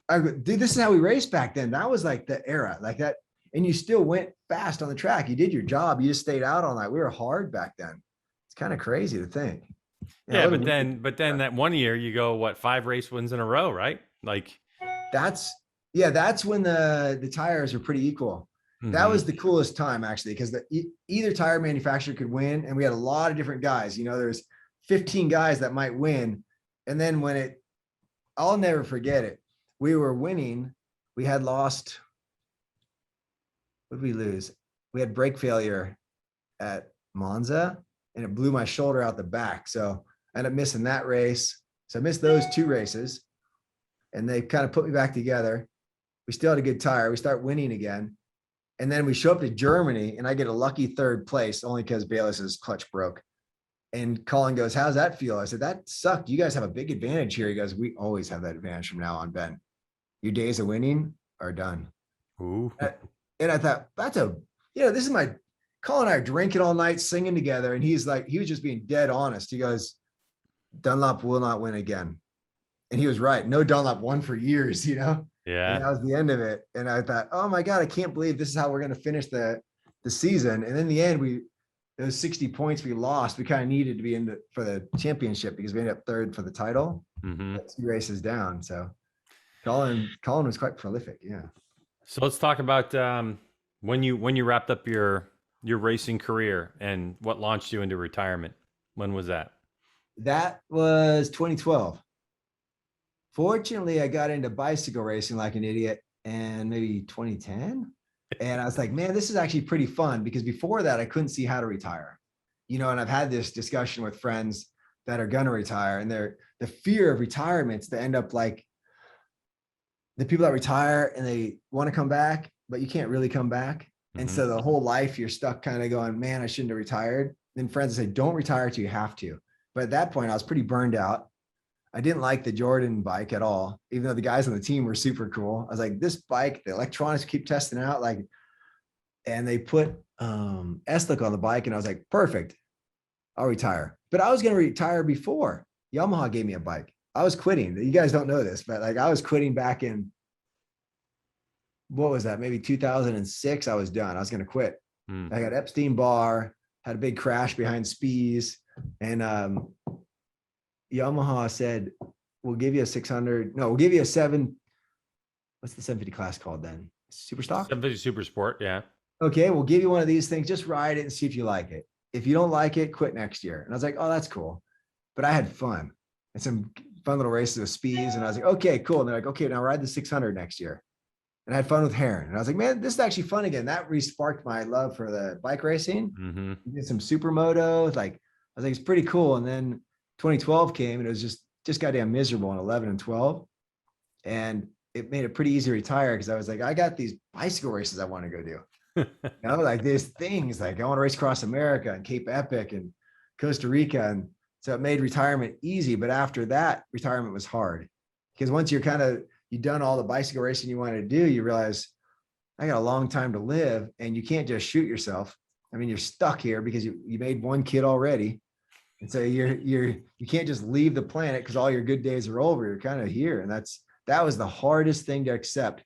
Dude, this is how we raced back then. That was like the era, like that. And you still went fast on the track. You did your job. You just stayed out all night. We were hard back then. It's kind of crazy to think. Yeah, Yeah, what a but then that one year you go what 5 race wins in a row, right? Like, that's yeah, that's when the tires are pretty equal. That hmm was the coolest time actually, because either tire manufacturer could win, and we had a lot of different guys. There's 15 guys that might win, and then I'll never forget it. We were winning. We had lost. What did we lose? We had brake failure at Monza, and it blew my shoulder out the back. So I ended up missing that race. So I missed those 2 races, and they kind of put me back together. We still had a good tire. We start winning again. And then we show up to Germany, and I get a lucky 3rd place only because Bayless's clutch broke. And Colin goes, "How's that feel?" I said, "That sucked. You guys have a big advantage here." He goes, "We always have that advantage from now on, Ben. Your days of winning are done." ooh, And I thought, this is Colin and I are drinking all night, singing together. And he's like, he was just being dead honest. He goes, "Dunlop will not win again." And he was right. No Dunlop won for years, and yeah. that was the end of it. And I thought, oh my God, I can't believe this is how we're going to finish the season. And in the end, those 60 points we lost, we kind of needed to be for the championship because we ended up 3rd for the title, hmm 2 races down. So Colin was quite prolific. Yeah. So let's talk about when you wrapped up your racing career and what launched you into retirement. When was that? That was 2012. Fortunately, I got into bicycle racing like an idiot and maybe 2010. And I was like, man, this is actually pretty fun, because before that, I couldn't see how to retire. And I've had this discussion with friends that are going to retire, and the fear of retirements to end up like the people that retire and they want to come back, but you can't really come back. And hmm so the whole life you're stuck kind of going, man, I shouldn't have retired. Then friends say, don't retire till you have to. But at that point, I was pretty burned out. I didn't like the Jordan bike at all, even though the guys on the team were super cool. I was like, this bike, the electronics keep testing out, and they put S-Look on the bike, and I was like, perfect, I'll retire. But I was going to retire before Yamaha gave me a bike. I was quitting. You guys don't know this, but I was quitting back in, what was that? Maybe 2006. I was done. I was going to quit. Mm. I got Epstein-Barr, had a big crash behind Spies, and Yamaha said, we'll give you a 600. No, we'll give you a 7. What's the 750 class called then? Super stock? 750 Super Sport, yeah. Okay, we'll give you one of these things. Just ride it and see if you like it. If you don't like it, quit next year. And I was like, oh, that's cool. But I had fun and some fun little races with Speeds. And I was like, okay, cool. And they're like, okay, now ride the 600 next year. And I had fun with Heron. And I was like, man, this is actually fun again. That re-sparked my love for the bike racing. hmm We did some supermotos. I was like, it's pretty cool. And then 2012 came, and it was just goddamn miserable in 11 and 12. And it made it pretty easy to retire, because I was like, I got these bicycle races I want to go do. Like there's things like I want to race across America and Cape Epic and Costa Rica. And so it made retirement easy. But after that, retirement was hard, because once you've done all the bicycle racing you wanted to do, you realize I got a long time to live, and you can't just shoot yourself. I mean, you're stuck here because you made one kid already. And so you can't just leave the planet because all your good days are over. You're kind of here. And that was the hardest thing to accept.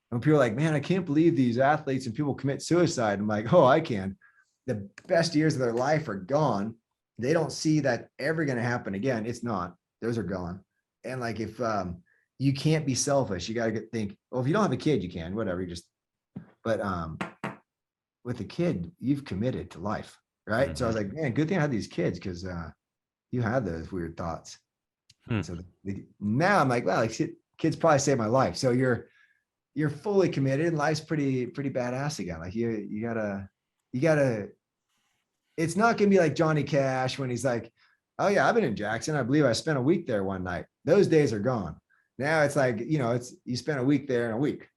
When people are like, man, I can't believe these athletes and people commit suicide. I'm like, oh, I can. The best years of their life are gone. They don't see that ever going to happen again. It's not. Those are gone. And like, if you can't be selfish, you got to think, well, if you don't have a kid, you can, whatever. But with a kid, you've committed to life. Right. So I was like, man, good thing I had these kids, because you had those weird thoughts. Hmm. So now I'm like, well, kids probably saved my life. So you're fully committed, and life's pretty badass again. Like you gotta, it's not gonna be like Johnny Cash when he's like, oh yeah, I've been in Jackson. I believe I spent a week there one night. Those days are gone. Now it's like, you spent a week there in a week,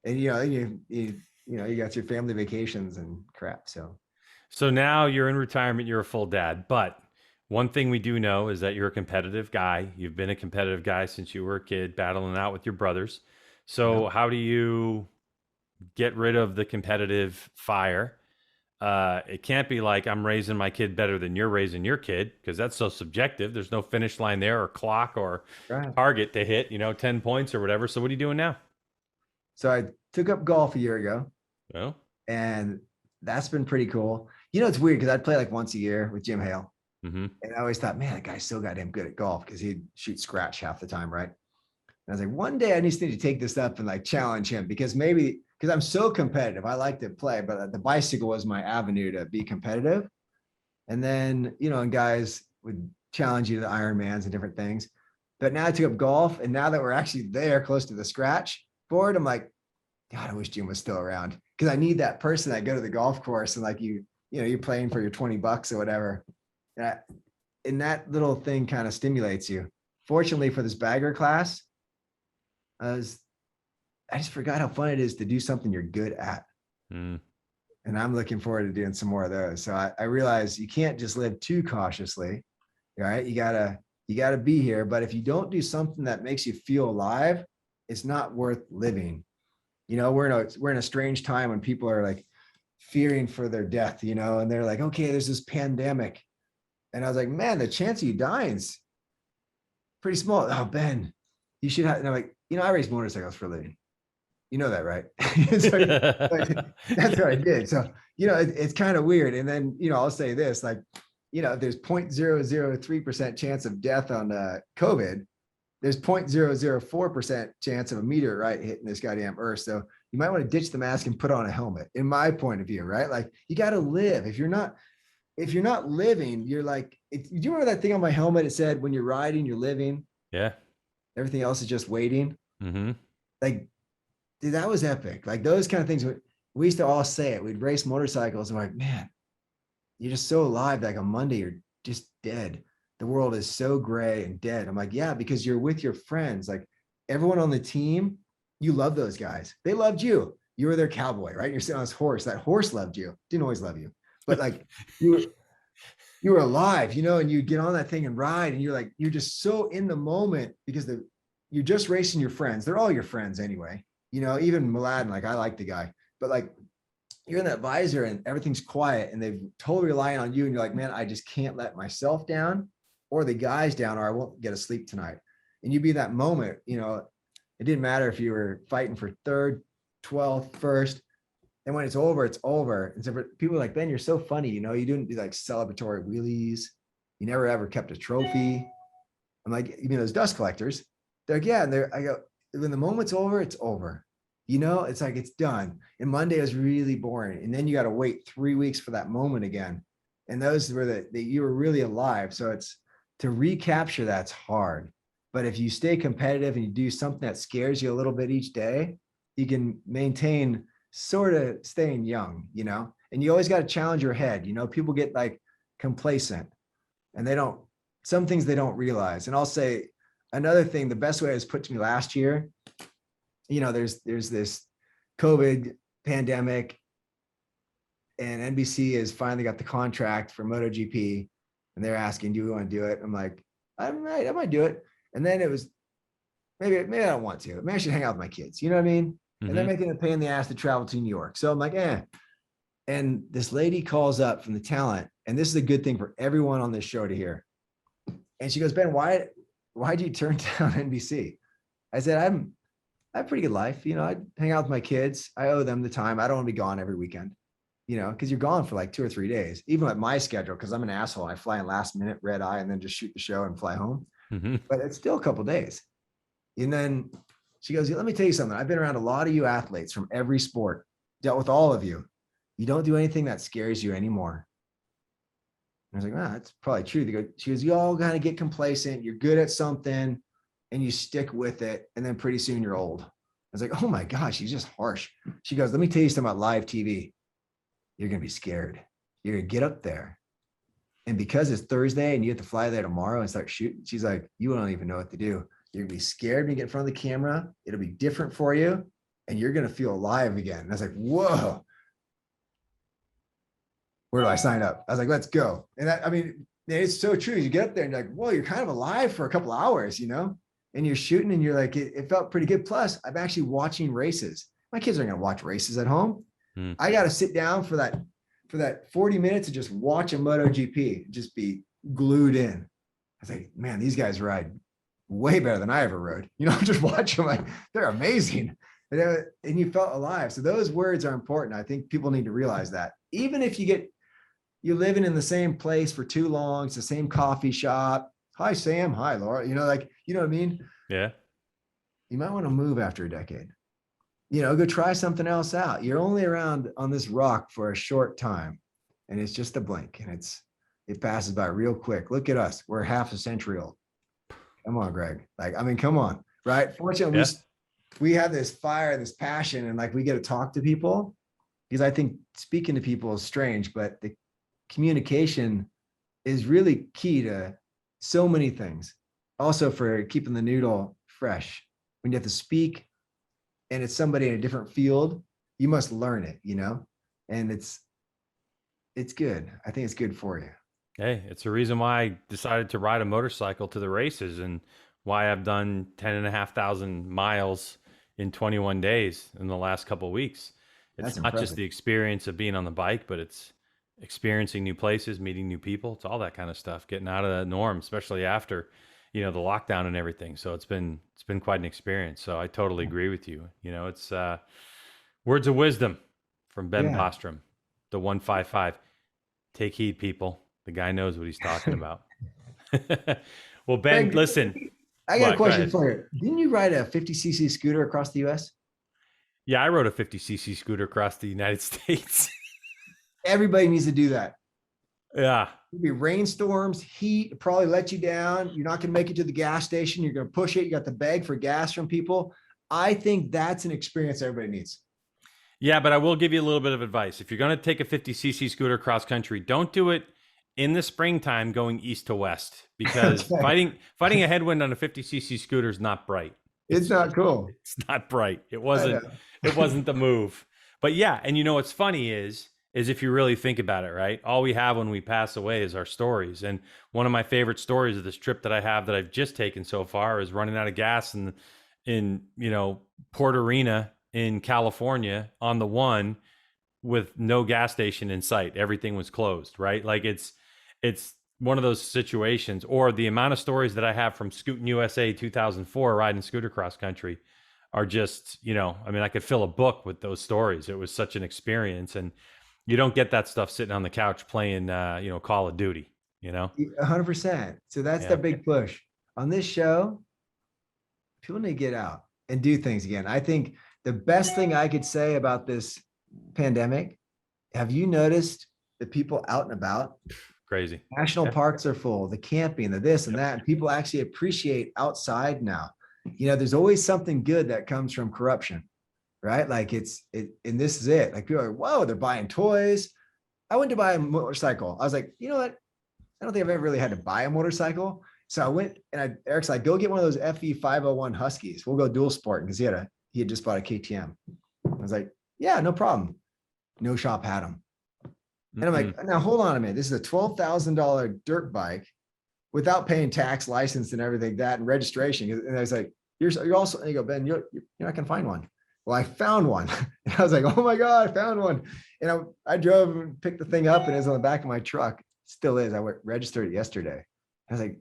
and you got your family vacations and crap. So now you're in retirement, you're a full dad. But one thing we do know is that you're a competitive guy. You've been a competitive guy since you were a kid, battling out with your brothers. So Yeah. how do you get rid of the competitive fire It can't be like I'm raising my kid better than you're raising your kid, because that's so subjective. There's no finish line there or clock or Right. target to hit, 10 points or whatever. So what are you doing now? So I took up golf a year ago, Well, and that's been pretty cool. It's weird because I'd play like once a year with Jim Hale. mm-hmm. And I always thought, man, that guy's so goddamn good at golf because he'd shoot scratch half the time, right? And I was like, one day I just need to take this up and like challenge him, because I'm so competitive. I like to play, but the bicycle was my avenue to be competitive. And then, and guys would challenge you to the Ironmans and different things. But now I took up golf, and now that we're actually there close to the scratch board, I'm like, God, I wish Jim was still around, because I need that person that go to the golf course and like you're playing for your $20 or whatever. And that little thing kind of stimulates you. Fortunately for this bagger class, I just forgot how fun it is to do something you're good at. Mm. And I'm looking forward to doing some more of those. So I realize you can't just live too cautiously, right? You gotta be here. But if you don't do something that makes you feel alive, it's not worth living. We're in a strange time when people are like fearing for their death, and they're like, okay, there's this pandemic. And I was like, man, the chance of you dying's pretty small. Oh, Ben, you should have. And I'm like, I race motorcycles for a living. You know that, right? That's what I did. So, it's kind of weird. And then, I'll say this, like, if there's 0.003% chance of death on COVID, there's 0.004% chance of a meteor, right, hitting this goddamn earth. So you might want to ditch the mask and put on a helmet, in my point of view, right? Like, you got to live. If you're not living, you're like, do you remember that thing on my helmet? It said, when you're riding, you're living. Yeah. Everything else is just waiting. Mm-hmm. Like, dude, that was epic. Like, those kind of things, we used to all say it. We'd race motorcycles and we're like, man, you're just so alive. Like, on Monday, you're just dead. The world is so gray and dead. I'm like, yeah, because you're with your friends. Like, everyone on the team, you love those guys. They loved you. You were their cowboy, right? You're sitting on this horse. That horse loved you. Didn't always love you, but like you were alive, and you get on that thing and ride, and you're just so in the moment, because you're just racing your friends. They're all your friends anyway. Even Mladen, like, I like the guy, but like, you're in that visor and everything's quiet and they've totally relying on you. And you're like, man, I just can't let myself down or the guys down, or I won't get a sleep tonight. And you be that moment, it didn't matter if you were fighting for third, 12th, first. And when it's over, it's over. And so people are like, Ben, you're so funny. You didn't do like celebratory wheelies. You never ever kept a trophy. I'm like, those dust collectors. They're like, yeah. And I go, when the moment's over, it's over. It's like, it's done. And Monday was really boring. And then you got to wait 3 weeks for that moment again. And those were that you were really alive. So it's to recapture, that's hard. But if you stay competitive and you do something that scares you a little bit each day, you can maintain sort of staying young, and you always got to challenge your head. People get like complacent and some things they don't realize. And I'll say another thing, the best way it was put to me last year, there's this COVID pandemic and NBC has finally got the contract for MotoGP and they're asking, do we want to do it? I'm like, I might do it. And then it was maybe I don't want to. Maybe I should hang out with my kids. You know what I mean? Mm-hmm. And they're making a pain in the ass to travel to New York. So I'm like, eh. And this lady calls up from the talent, and this is a good thing for everyone on this show to hear. And she goes, Ben, why'd you turn down NBC? I said, I have a pretty good life. I hang out with my kids. I owe them the time. I don't want to be gone every weekend, because you're gone for like 2 or 3 days, even at my schedule, because I'm an asshole. I fly in last minute, red eye, and then just shoot the show and fly home. Mm-hmm. But it's still a couple of days. And then she goes, let me tell you something. I've been around a lot of you athletes from every sport, dealt with all of you. You don't do anything that scares you anymore. And I was like, wow, that's probably true. She goes, you all kind of get complacent. You're good at something and you stick with it. And then pretty soon you're old. I was like, oh my gosh, she's just harsh. She goes, let me tell you something about live TV. You're going to be scared. You're going to get up there. And because it's Thursday and you have to fly there tomorrow and start shooting, she's like, you don't even know what to do. You're going to be scared when you get in front of the camera. It'll be different for you. And you're going to feel alive again. And I was like, whoa. Where do I sign up? I was like, let's go. And it's so true. You get up there and you're like, whoa, you're kind of alive for a couple of hours, and you're shooting and you're like, it felt pretty good. Plus, I'm actually watching races. My kids aren't going to watch races at home. I got to sit down for that for that 40 minutes to just watch a MotoGP, just be glued in. I was like, man, these guys ride way better than I ever rode. Just watch them. Like, they're amazing. And you felt alive. So those words are important. I think people need to realize that. Even if you're living in the same place for too long, it's the same coffee shop. Hi, Sam. Hi, Laura. You know what I mean? Yeah. You might want to move after a decade. Go try something else out. You're only around on this rock for a short time, and it's just a blink, and it passes by real quick. Look at us. We're half a century old. Come on, Greg. Come on, right? Fortunately, we have this fire, this passion, and we get to talk to people, because I think speaking to people is strange, but the communication is really key to so many things. Also for keeping the noodle fresh. When you have to speak and it's somebody in a different field, you must learn it, and it's good. I think it's good for you. Hey, it's the reason why I decided to ride a motorcycle to the races, and why I've done 10,500 miles in 21 days in the last couple of weeks. It's not just the experience of being on the bike, but it's experiencing new places, meeting new people. It's all that kind of stuff, getting out of the norm, especially after, the lockdown and everything. So it's been quite an experience. So I totally agree with you. It's words of wisdom from Ben Bostrom, the 155. Take heed, people. The guy knows what he's talking about. Well, Ben, listen. I got a question for you. Didn't you ride a 50cc scooter across the US? Yeah, I rode a 50cc scooter across the United States. Everybody needs to do that. Yeah. It'll be rainstorms, heat, probably let you down. You're not going to make it to the gas station. You're going to push it. You got the bag for gas from people. I think that's an experience everybody needs. Yeah, but I will give you a little bit of advice. If you're going to take a 50cc scooter cross country, don't do it in the springtime going east to west, because fighting a headwind on a 50cc scooter is not bright. It's not cool. It's not bright. It wasn't the move. But yeah, and what's funny is if you really think about it, right? All we have when we pass away is our stories. And one of my favorite stories of this trip that I have that I've just taken so far is running out of gas in Port Arena in California on the one with no gas station in sight. Everything was closed, right? It's one of those situations. Or the amount of stories that I have from Scootin' USA 2004 riding scooter cross country are just, I could fill a book with those stories. It was such an experience. And you don't get that stuff sitting on the couch playing, Call of Duty, 100%. So that's the big push on this show. People need to get out and do things again. I think the best thing I could say about this pandemic, have you noticed the people out and about? Crazy. National parks are full, the camping, the this and that. And people actually appreciate outside now. There's always something good that comes from corruption, right? And this is it. People are like, whoa, they're buying toys. I went to buy a motorcycle. I was like, you know what? I don't think I've ever really had to buy a motorcycle. So I went and Eric's like, go get one of those FE 501 Huskies. We'll go dual sport, because he had just bought a KTM. I was like, yeah, no problem. No shop had them. And I'm like, now hold on a minute. This is a $12,000 dirt bike without paying tax, license, and everything that, and registration. And I was like, you're also, and you go, Ben, you're not gonna find one. Well, I found one. And I was like, oh my God, I found one. And I drove and picked the thing up, and it was on the back of my truck. It still is. I registered it yesterday. I was like,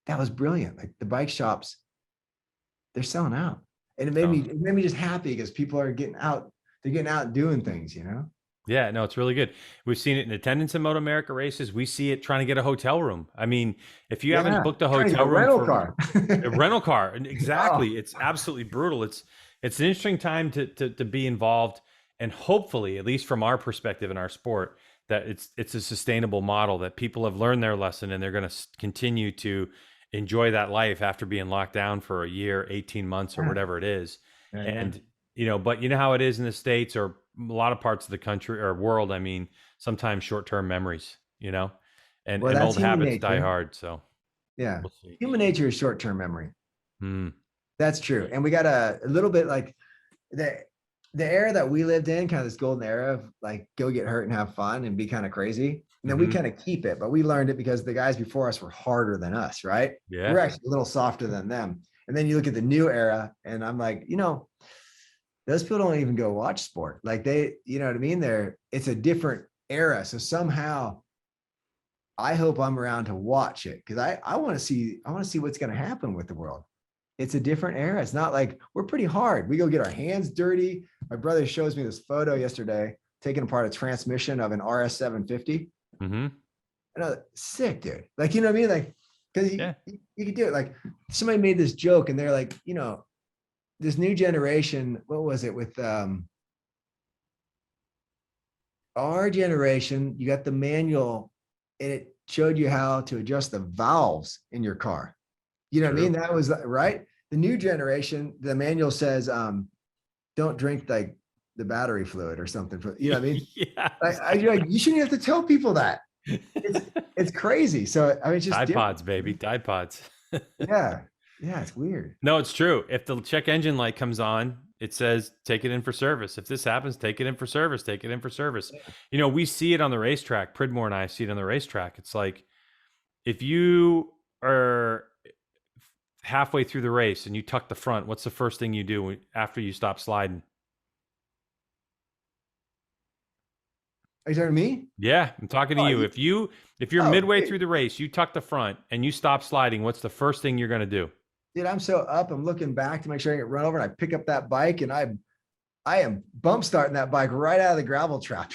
that was brilliant. The bike shops, they're selling out. And it made me just happy, because people are getting out. They're getting out and doing things, Yeah, no, it's really good. We've seen it in attendance in MotoAmerica races. We see it trying to get a hotel room. I mean, if you haven't booked a hotel room, a rental car, exactly. It's absolutely brutal. It's an interesting time to be involved, and hopefully, at least from our perspective in our sport, that it's a sustainable model, that people have learned their lesson and they're going to continue to enjoy that life after being locked down for a year, 18 months, or whatever it is. And but you know how it is in the States, or a lot of parts of the country or world. I mean, sometimes short-term memories, and old habits die hard. So yeah, human nature is short-term memory. That's true. And we got a little bit like the era that we lived in, kind of this golden era of go get hurt and have fun and be kind of crazy. And then we kind of keep it, but we learned it because the guys before us were harder than us, right? Yeah. We're actually a little softer than them. And then you look at the new era, and I'm like, those people don't even go watch sport. They, you know what I mean? It's a different era. So somehow I hope I'm around to watch it, because I want to see what's going to happen with the world. It's a different era. It's not like, we're pretty hard. We go get our hands dirty. My brother shows me this photo yesterday, taking apart a transmission of an RS 750. Mm-hmm. And I was sick, dude. Like, you know what I mean? Like, because Yeah. you could do it. Like, somebody made this joke and they're like, you know, this new generation, what was it with our generation, you got the manual and it showed you how to adjust the valves in your car. You know what I mean? That was right. The new generation, the manual says, don't drink like the battery fluid or something. You know what I mean? Yeah. Like, you shouldn't have to tell people that. It's crazy. So I mean, it's just Tide different. Pods, baby. Tide Pods. Yeah. Yeah. It's weird. No, it's true. If the check engine light comes on, it says take it in for service. If this happens, take it in for service. Take it in for service. Yeah. You know, we see it on the racetrack. Pridmore and I see it on the racetrack. It's like, if you are halfway through the race and you tuck the front, what's the first thing you do after you stop sliding? Are you talking to me? Yeah, I'm talking to you. If you're midway through the race, you tuck the front and you stop sliding, what's the first thing you're going to do? Dude, I'm so up. I'm looking back to make sure I get run over, and I pick up that bike and I am bump starting that bike right out of the gravel trap.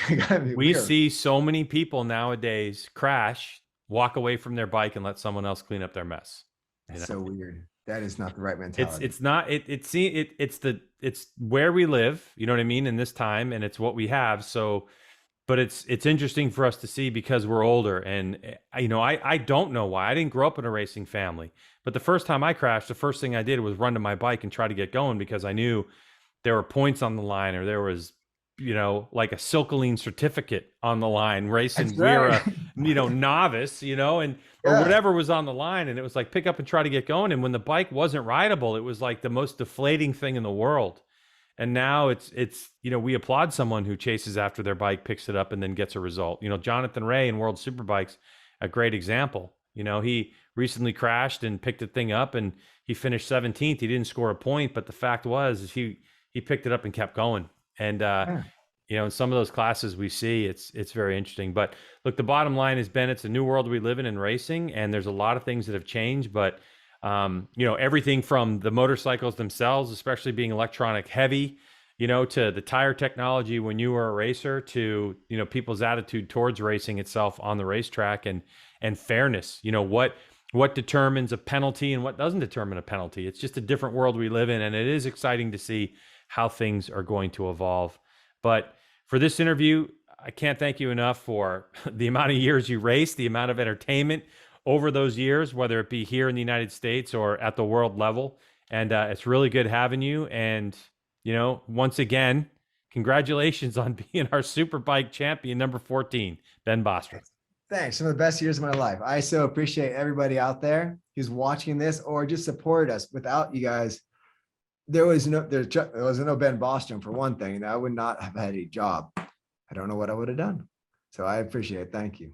We see so many people nowadays crash, walk away from their bike and let someone else clean up their mess. That's so weird. That is not the right mentality. It's where we live, you know what I mean, in this time, and it's what we have. So, but it's interesting for us to see because we're older, and you know, I don't know why. I didn't grow up in a racing family, but the first time I crashed, the first thing I did was run to my bike and try to get going, because I knew there were points on the line, or there was, you know, like a Silkaline certificate on the line racing. We're a, you know, novice, you know, and or whatever was on the line. And it was like, pick up and try to get going. And when the bike wasn't rideable, it was like the most deflating thing in the world. And now it's, you know, we applaud someone who chases after their bike, picks it up, and then gets a result. You know, Jonathan Ray in World Superbikes, a great example. You know, he recently crashed and picked the thing up, and he finished 17th. He didn't score a point, but the fact was, is he picked it up and kept going. And, you know, in some of those classes we see, it's very interesting. But look, the bottom line is, Ben, it's a new world we live in racing, and there's a lot of things that have changed. But, you know, everything from the motorcycles themselves, especially being electronic heavy, you know, to the tire technology when you were a racer, to, you know, people's attitude towards racing itself on the racetrack, and fairness. You know, what determines a penalty and what doesn't determine a penalty. It's just a different world we live in, and it is exciting to see how things are going to evolve. But for this interview, I can't thank you enough for the amount of years you raced, the amount of entertainment over those years, whether it be here in the United States or at the world level. And it's really good having you. And, you know, once again, congratulations on being our Superbike champion, number 14, Ben Bostrom. Thanks. Some of the best years of my life. I so appreciate everybody out there who's watching this or just supported us. Without you guys, there was no Ben Bostrom, for one thing, and I would not have had a job. I don't know what I would have done. So I appreciate it. Thank you.